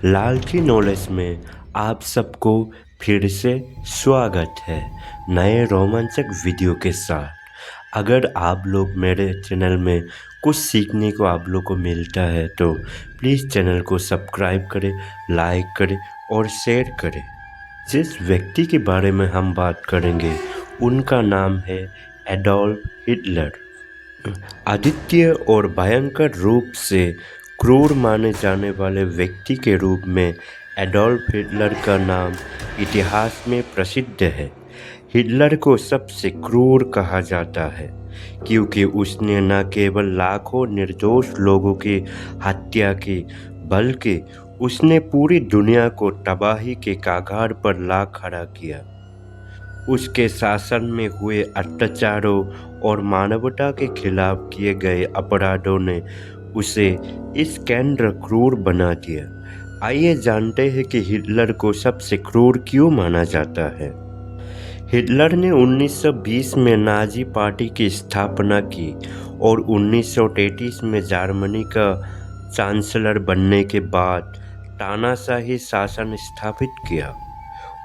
लालची नॉलेज में आप सबको फिर से स्वागत है नए रोमांचक वीडियो के साथ। अगर आप लोग मेरे चैनल में कुछ सीखने को आप लोग को मिलता है तो प्लीज़ चैनल को सब्सक्राइब करें, लाइक करें और शेयर करें। जिस व्यक्ति के बारे में हम बात करेंगे उनका नाम है एडोल्फ हिटलर। अद्वितीय और भयंकर रूप से क्रूर माने जाने वाले व्यक्ति के रूप में एडोल्फ हिटलर का नाम इतिहास में प्रसिद्ध है। हिटलर को सबसे क्रूर कहा जाता है क्योंकि उसने न केवल लाखों निर्दोष लोगों की हत्या की बल्कि उसने पूरी दुनिया को तबाही के कगार पर ला खड़ा किया। उसके शासन में हुए अत्याचारों और मानवता के खिलाफ किए गए अपराधों ने उसे इस केंद्र क्रूर बना दिया। आइए जानते हैं कि हिटलर को सबसे क्रूर क्यों माना जाता है। हिटलर ने 1920 में नाजी पार्टी की स्थापना की और 1933 में जर्मनी का चांसलर बनने के बाद तानाशाही शासन स्थापित किया।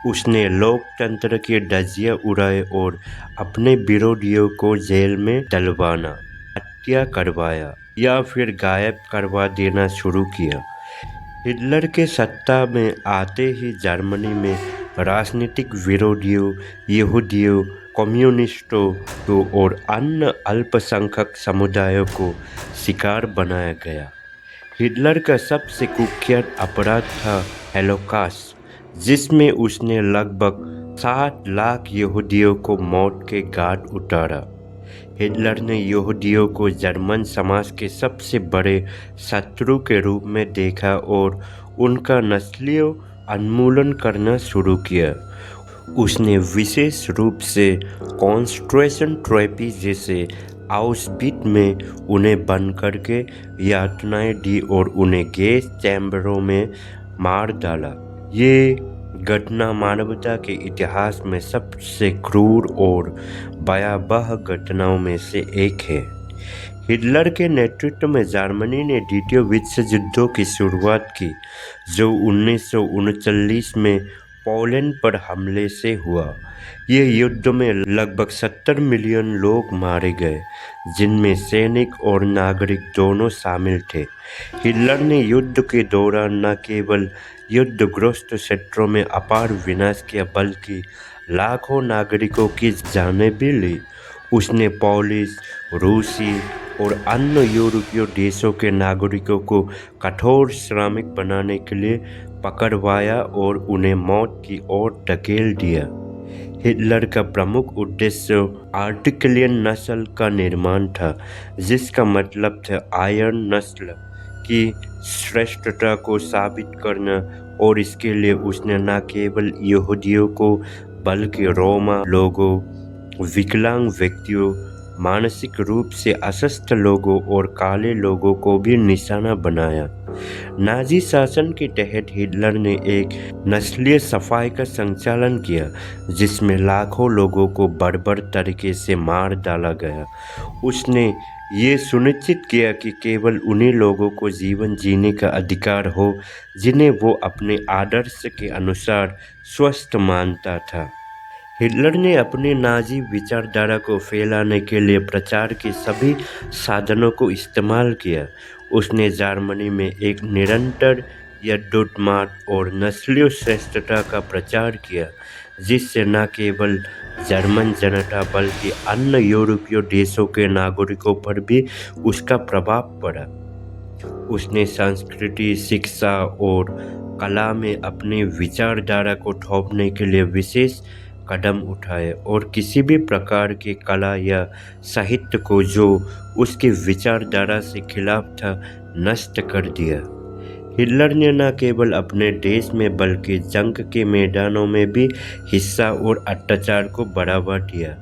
उसने लोकतंत्र की धज्जियां उड़ाई और अपने विरोधियों को जेल में डलवाना, हत्या करवाया या फिर गायब करवा देना शुरू किया। हिटलर के सत्ता में आते ही जर्मनी में राजनीतिक विरोधियों, यहूदियों, कम्युनिस्टों और अन्य अल्पसंख्यक समुदायों को शिकार बनाया गया। हिटलर का सबसे कुख्यात अपराध था होलोकॉस्ट, जिसमें उसने लगभग 7 लाख यहूदियों को मौत के घाट उतारा। हिटलर ने यहूदियों को जर्मन समाज के सबसे बड़े शत्रु के रूप में देखा और उनका नस्लीय उन्मूलन करना शुरू किया। उसने विशेष रूप से कॉन्सेंट्रेशन कैंप जैसे आउशविट्ज में उन्हें बंद करके यातनाएं दी और उन्हें गैस चैम्बरों में मार डाला। ये घटना मानवता के इतिहास में सबसे क्रूर और भयावह घटनाओं में से एक है। हिटलर के नेतृत्व में जर्मनी ने द्वितीय विश्व युद्ध की शुरुआत की, जो 1939 में पोलैंड पर हमले से हुआ। यह युद्ध में लगभग 70 मिलियन लोग मारे गए, जिनमें सैनिक और नागरिक दोनों शामिल थे। हिटलर ने युद्ध के दौरान न केवल युद्धग्रस्त क्षेत्रों में अपार विनाश किया बल्कि लाखों नागरिकों की जानें भी ली। उसने पोलिश, रूसी और अन्य यूरोपीय देशों के नागरिकों को कठोर श्रमिक बनाने के लिए पकड़वाया और उन्हें मौत की ओर धकेल दिया। हिटलर का प्रमुख उद्देश्य आर्टिकलियन नस्ल का निर्माण था, जिसका मतलब था आयरन नस्ल की श्रेष्ठता को साबित करना, और इसके लिए उसने न केवल यहूदियों को बल्कि रोमा लोगों, विकलांग व्यक्तियों, मानसिक रूप से अस्वस्थ लोगों और काले लोगों को भी निशाना बनाया। नाजी शासन के तहत हिटलर ने एक नस्लीय सफाई का संचालन किया, जिसमें लाखों लोगों को बर्बर तरीके से मार डाला गया। उसने ये सुनिश्चित किया कि केवल उन्हीं लोगों को जीवन जीने का अधिकार हो जिन्हें वो अपने आदर्श के अनुसार स्वस्थ मानता था। हिटलर ने अपने नाजी विचारधारा को फैलाने के लिए प्रचार के सभी साधनों को इस्तेमाल किया। उसने जर्मनी में एक निरंतर युद्धोन्माद और नस्लीय श्रेष्ठता का प्रचार किया, जिससे न केवल जर्मन जनता बल्कि अन्य यूरोपीय देशों के नागरिकों पर भी उसका प्रभाव पड़ा। उसने संस्कृति, शिक्षा और कला में अपनी विचारधारा को थोपने के लिए विशेष कदम उठाए और किसी भी प्रकार की कला या साहित्य को जो उसकी विचारधारा से खिलाफ था नष्ट कर दिया। हिटलर ने न केवल अपने देश में बल्कि जंग के मैदानों में भी हिंसा और अत्याचार को बढ़ावा दिया।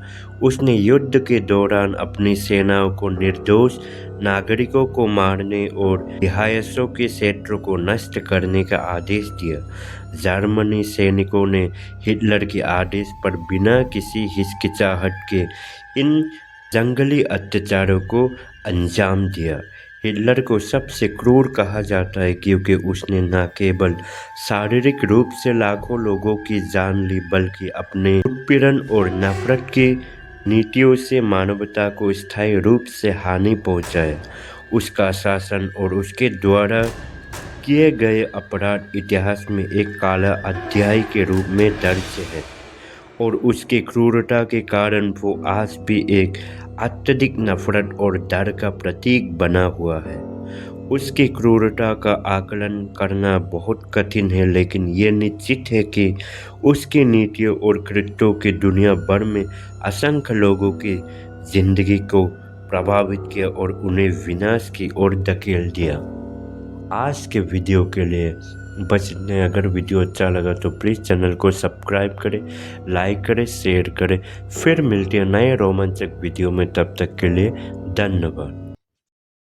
उसने युद्ध के दौरान अपनी सेनाओं को निर्दोष नागरिकों को मारने और रिहायशों के क्षेत्रों को नष्ट करने का आदेश दिया। जर्मनी सैनिकों ने हिटलर के आदेश पर बिना किसी हिचकिचाहट के इन जंगली अत्याचारों को अंजाम दिया। हिटलर को सबसे क्रूर कहा जाता है क्योंकि उसने न केवल शारीरिक रूप से लाखों लोगों की जान ली बल्कि अपने उत्पीड़न और नफरत की नीतियों से मानवता को स्थायी रूप से हानि पहुंचाई। उसका शासन और उसके द्वारा किए गए अपराध इतिहास में एक काला अध्याय के रूप में दर्ज है और उसकी क्रूरता के कारण वो आज भी एक अत्यधिक नफरत और डर का प्रतीक बना हुआ है। उसकी क्रूरता का आकलन करना बहुत कठिन है, लेकिन ये निश्चित है कि उसकी नीतियों और कृत्यों की दुनिया भर में असंख्य लोगों की जिंदगी को प्रभावित किया और उन्हें विनाश की ओर धकेल दिया। आज के वीडियो के लिए बस इतने। अगर वीडियो अच्छा लगा तो प्लीज़ चैनल को सब्सक्राइब करें, लाइक करें, शेयर करें। फिर मिलते हैं नए रोमांचक वीडियो में, तब तक के लिए धन्यवाद।